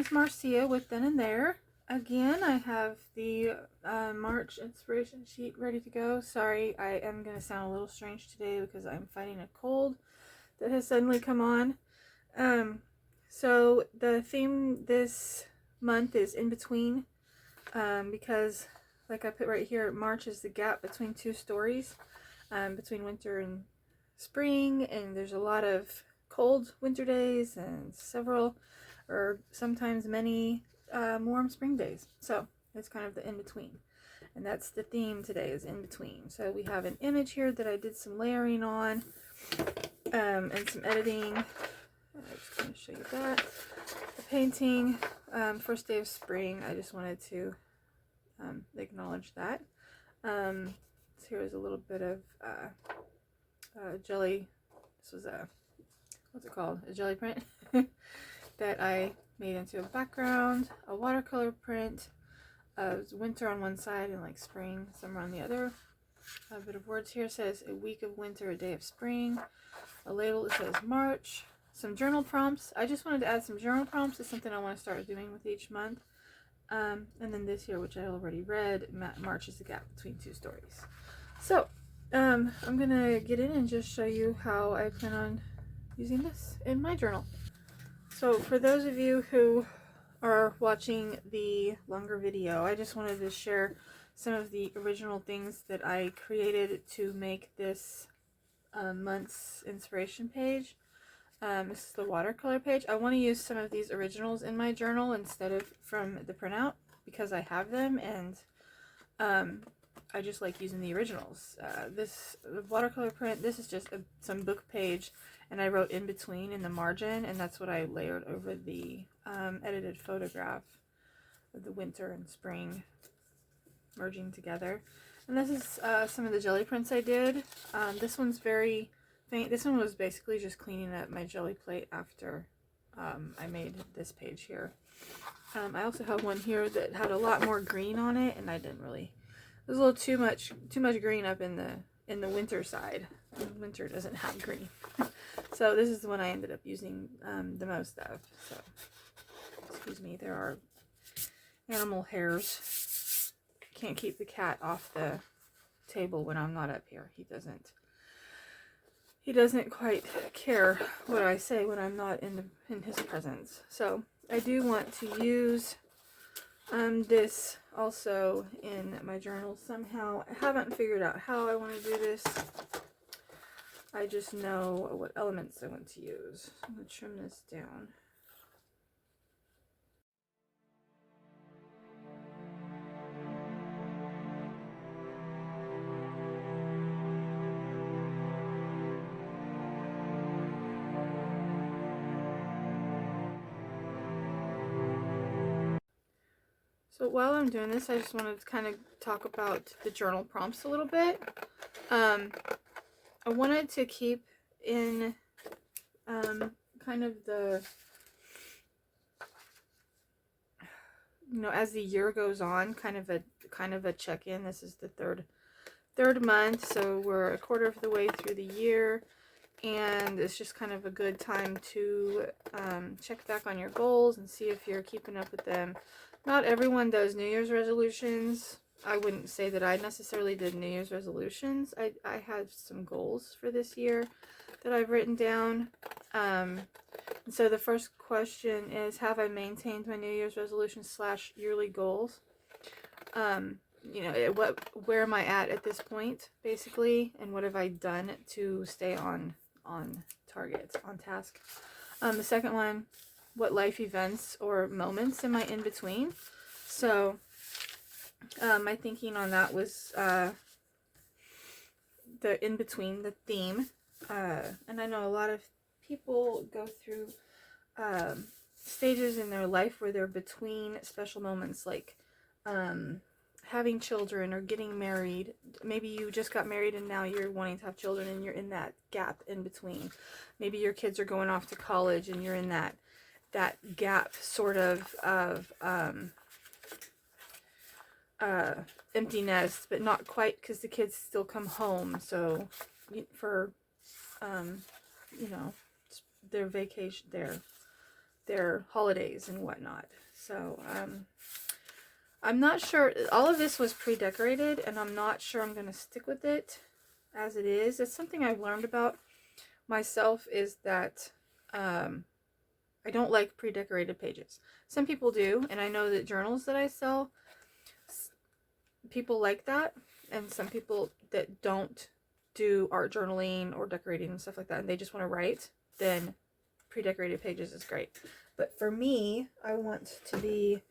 is Marcia with Then and There. Again, I have the March inspiration sheet ready to go. Sorry, I am going to sound a little strange today because I'm fighting a cold that has suddenly come on. So the theme this month is in between, because like I put right here, March is the gap between two stories, between winter and spring, and there's a lot of cold winter days and several or sometimes many warm spring days. So it's kind of the in-between, and that's the theme today, is in between. So we have an image here that I did some layering on, and some editing. I'm just going to show you that. The painting, first day of spring. I just wanted to acknowledge that. So here's a little bit of jelly. This was a, what's it called? A jelly print that I made into a background. A watercolor print of winter on one side and like spring somewhere on the other. A bit of words here says a week of winter, a day of spring. A label that says March. Some journal prompts. I just wanted to add some journal prompts. It's something I want to start doing with each month. And then this here, which I already read, March is the gap between two stories. So I'm gonna get in and just show you how I plan on using this in my journal. So for those of you who are watching the longer video, I just wanted to share some of the original things that I created to make this month's inspiration page. This is the watercolor page. I want to use some of these originals in my journal instead of from the printout because I have them, and I just like using the originals. This watercolor print, this is just some book page, and I wrote in between in the margin, and that's what I layered over the edited photograph of the winter and spring merging together. And this is some of the jelly prints I did. This one's very faint. This one was basically just cleaning up my jelly plate after I made this page here. I also have one here that had a lot more green on it, and I didn't really. There's a little too much green up in the winter side. Winter doesn't have green. So this is the one I ended up using the most of. So excuse me, there are animal hairs. Can't keep the cat off the table when I'm not up here. He doesn't quite care what I say when I'm not in his presence. So I do want to use this also in my journal somehow. I haven't figured out how I want to do this. I just know what elements I want to use. I'm going to trim this down. So while I'm doing this, I just wanted to kind of talk about the journal prompts a little bit. I wanted to keep in kind of the, as the year goes on, kind of a check-in. This is the third month, so we're a quarter of the way through the year, and it's just kind of a good time to check back on your goals and see if you're keeping up with them. Not everyone does New Year's resolutions. I wouldn't say that I necessarily did New Year's resolutions. I had some goals for this year that I've written down. So the first question is, have I maintained my New Year's resolutions / yearly goals? Where am I at this point, basically, and what have I done to stay on target, on task? The second one, what life events or moments am I in between? So my thinking on that was the in between, the theme, and I know a lot of people go through stages in their life where they're between special moments, like having children or getting married. Maybe you just got married and now you're wanting to have children, and you're in that gap in between. Maybe your kids are going off to college and you're in that gap sort of empty nest, but not quite, because the kids still come home. So for their vacation, their their holidays and whatnot. So I'm not sure. All of this was pre-decorated, and I'm not sure I'm going to stick with it as it is. It's something I've learned about myself, is that I don't like pre-decorated pages. Some people do, and I know that journals that I sell, people like that, and some people that don't do art journaling or decorating and stuff like that, and they just want to write, then pre-decorated pages is great. But for me, I want to be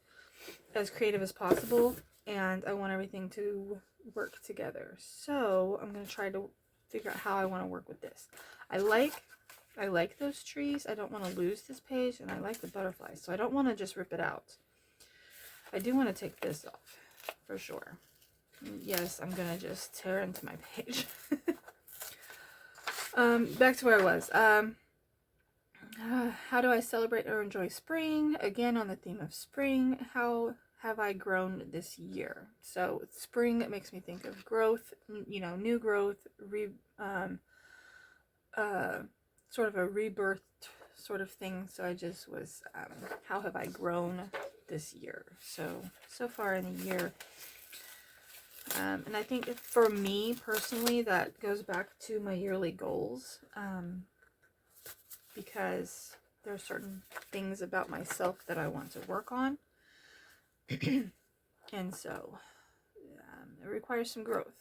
as creative as possible, and I want everything to work together. So I'm going to try to figure out how I want to work with this. I like those trees. I don't want to lose this page, and I like the butterflies, so I don't want to just rip it out. I do want to take this off for sure. Yes, I'm gonna just tear into my page. Back to where I was. How do I celebrate or enjoy spring? Again, on the theme of spring, how have I grown this year? So spring makes me think of growth, you know, new growth, sort of a rebirth sort of thing. So I just was, how have I grown this year? So far in the year, and I think for me personally, that goes back to my yearly goals, because there are certain things about myself that I want to work on, and so it requires some growth.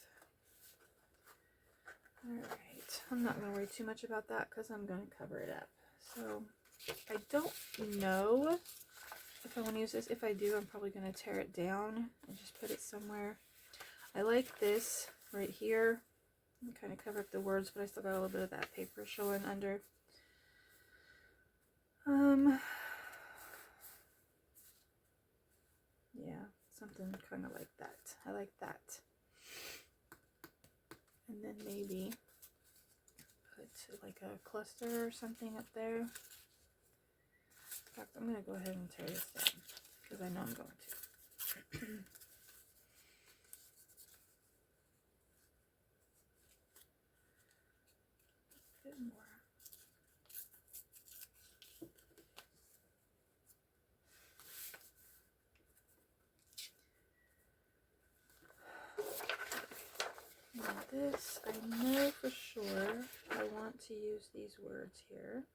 Alright, I'm not going to worry too much about that because I'm going to cover it up. So I don't know if I want to use this. If I do, I'm probably going to tear it down and just put it somewhere. I like this right here. I'm kind of cover up the words, but I still got a little bit of that paper showing under. Yeah, something kind of like that. I like that. And then maybe put like a cluster or something up there. In fact, I'm going to go ahead and tear this down because I know I'm going to. Bit more. Now this, I know for sure I want to use these words here.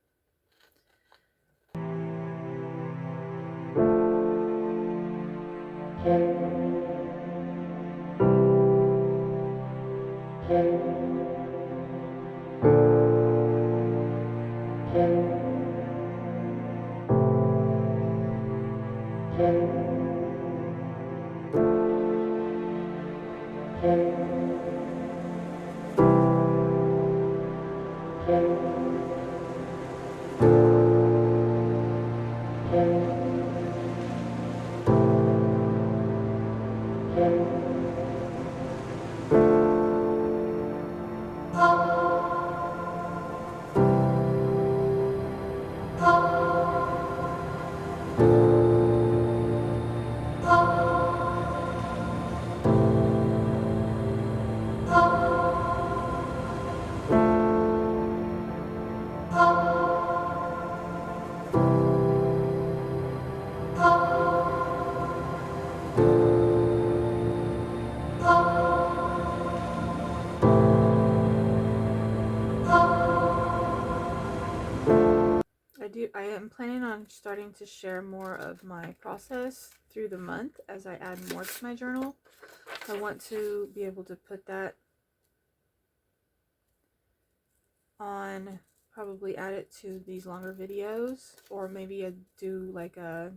I am planning on starting to share more of my process through the month as I add more to my journal. I want to be able to put that on, probably add it to these longer videos, or maybe do like a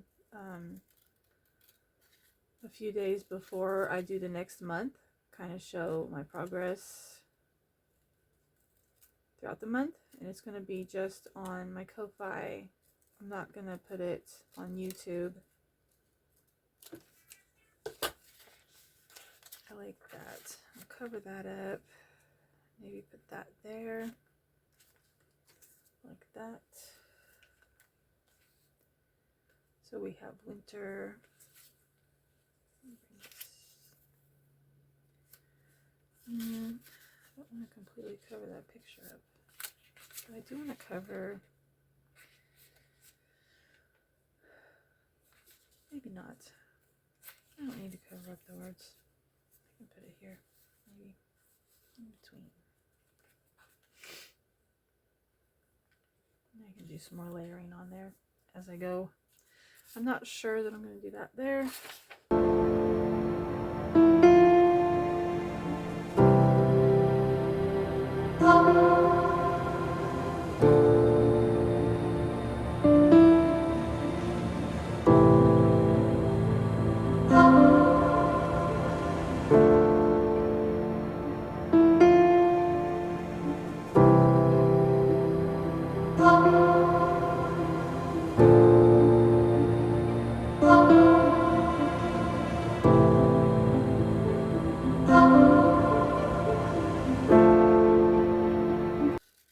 few days before I do the next month, kind of show my progress throughout the month. And it's going to be just on my Ko-Fi. I'm not going to put it on YouTube. I like that. I'll cover that up. Maybe put that there. Like that. So we have winter. I don't want to completely cover that picture up. But I do want to cover maybe not. I don't need to cover up the words. I can put it here, maybe in between. And I can do some more layering on there as I go. I'm not sure that I'm going to do that there.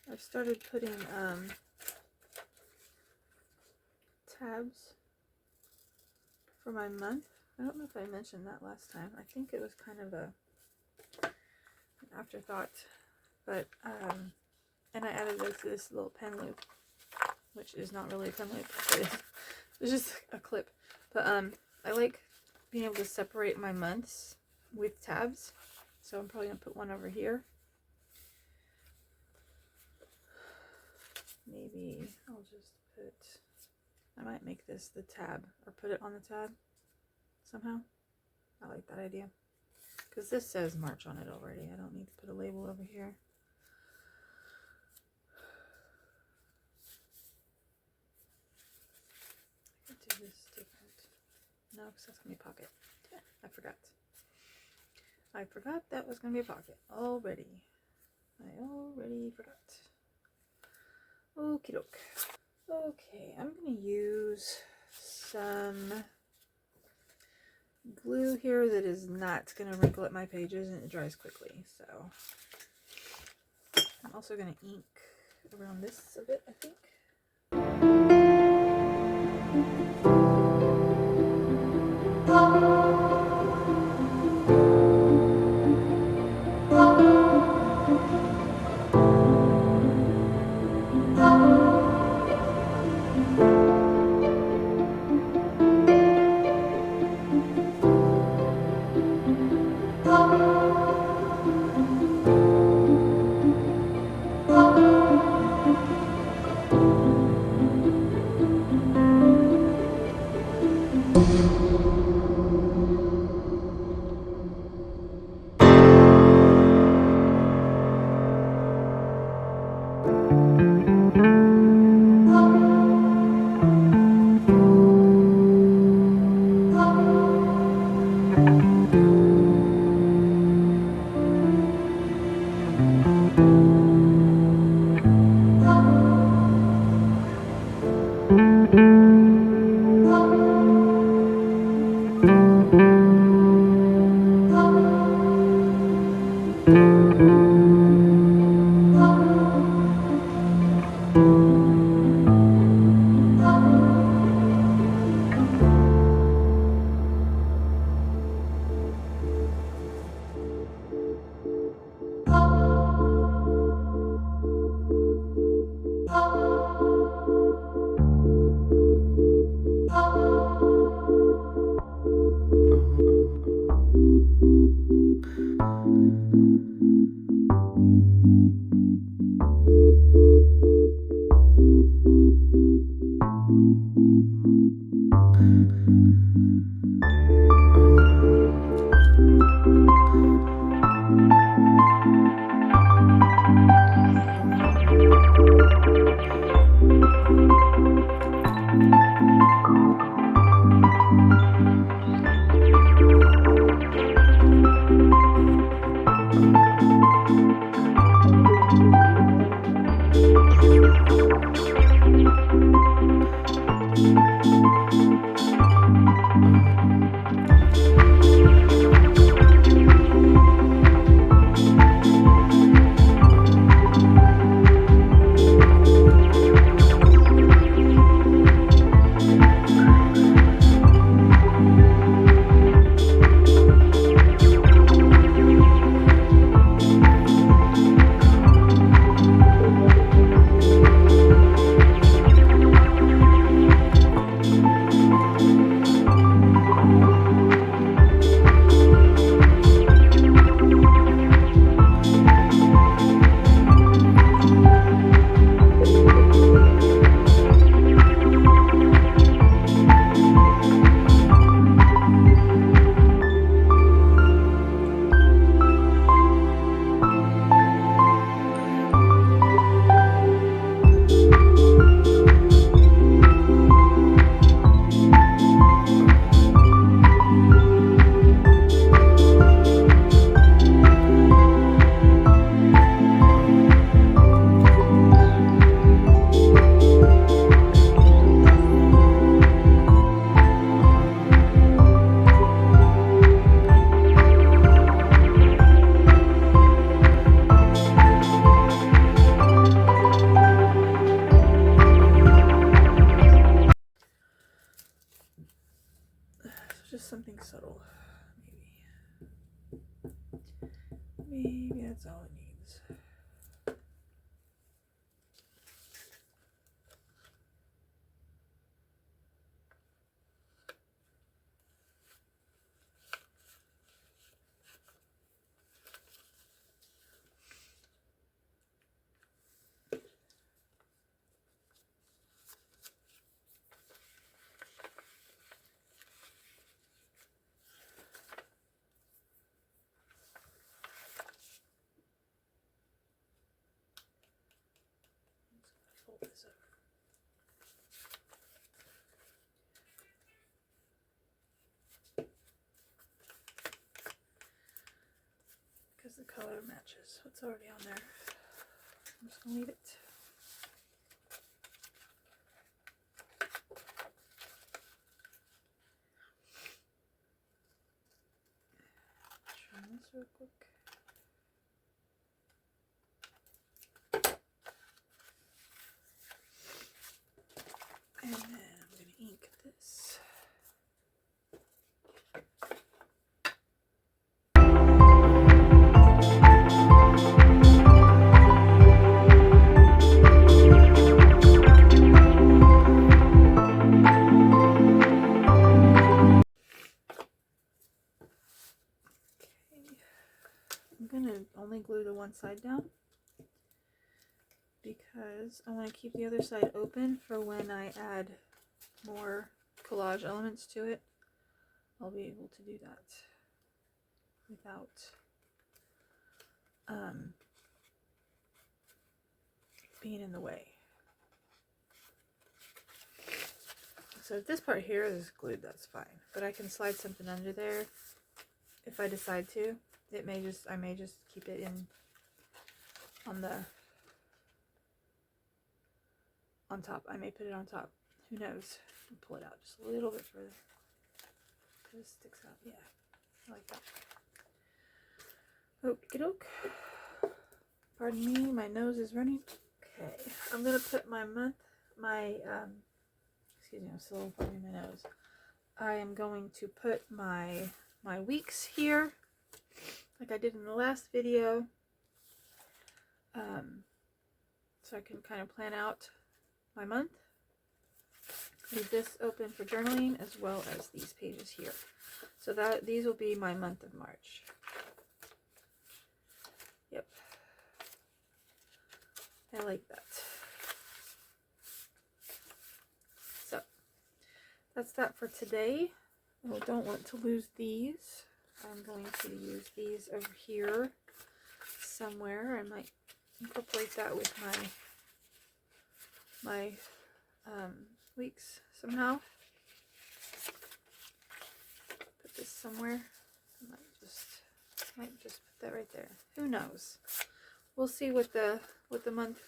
I've started putting tabs for my month. I don't know if I mentioned that last time. I think it was kind of an afterthought, but and I added this little pen loop, which is not really a pen loop, but it's just a clip. But I like being able to separate my months with tabs, so I'm probably gonna put one over here. Maybe I'll just put, I might make this the tab, or put it on the tab somehow. I like that idea, because this says March on it already. I don't need to put a label over here. I could do this different. No, because that's going to be a pocket. I forgot that was going to be a pocket already. I already forgot. Okie doke. Okay, I'm going to use some glue here that is not going to wrinkle up my pages, and it dries quickly. So I'm also going to ink around this a bit, I think. just something subtle. Maybe that's all it needs. Fold this over. Because the color matches what's already on there. I'm just gonna leave it. Try this real quick. And then I'm going to ink this. I'm going to only glue the one side down because I want to keep the other side open for when I add more collage elements to it. I'll be able to do that without being in the way. So if this part here is glued, that's fine, but I can slide something under there if I decide to. I may just keep it in on top. I may put it on top. Who knows? I'll pull it out just a little bit further. It sticks out. Yeah, I like that. Okie doke. Pardon me, my nose is running. Okay, I'm gonna put my excuse me, I'm still running my nose. I am going to put my weeks here, like I did in the last video, so I can kind of plan out my month. Leave this open for journaling as well as these pages here. So these will be my month of March. Yep. I like that. So that's that for today. I don't want to lose these. I'm going to use these over here somewhere. I might incorporate that with my weeks somehow. Put this somewhere. I might just put that right there. Who knows? We'll see what the month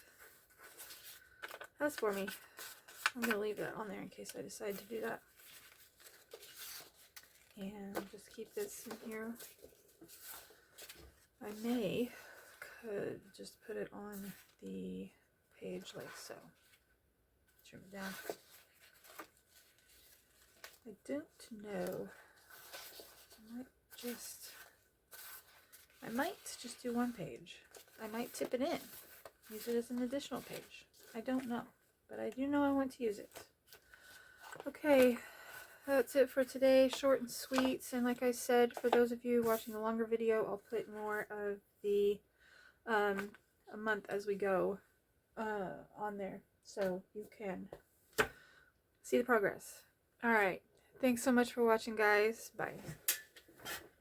has for me. I'm gonna leave that on there in case I decide to do that. And just keep this in here. I could just put it on the page like so. Trim it down. I don't know. I might just do one page. I might tip it in. Use it as an additional page. I don't know. But I do know I want to use it. Okay. That's it for today. Short and sweet. And like I said, for those of you watching the longer video, I'll put more of the a month as we go on there. So you can see the progress. Alright. Thanks so much for watching, guys. Bye.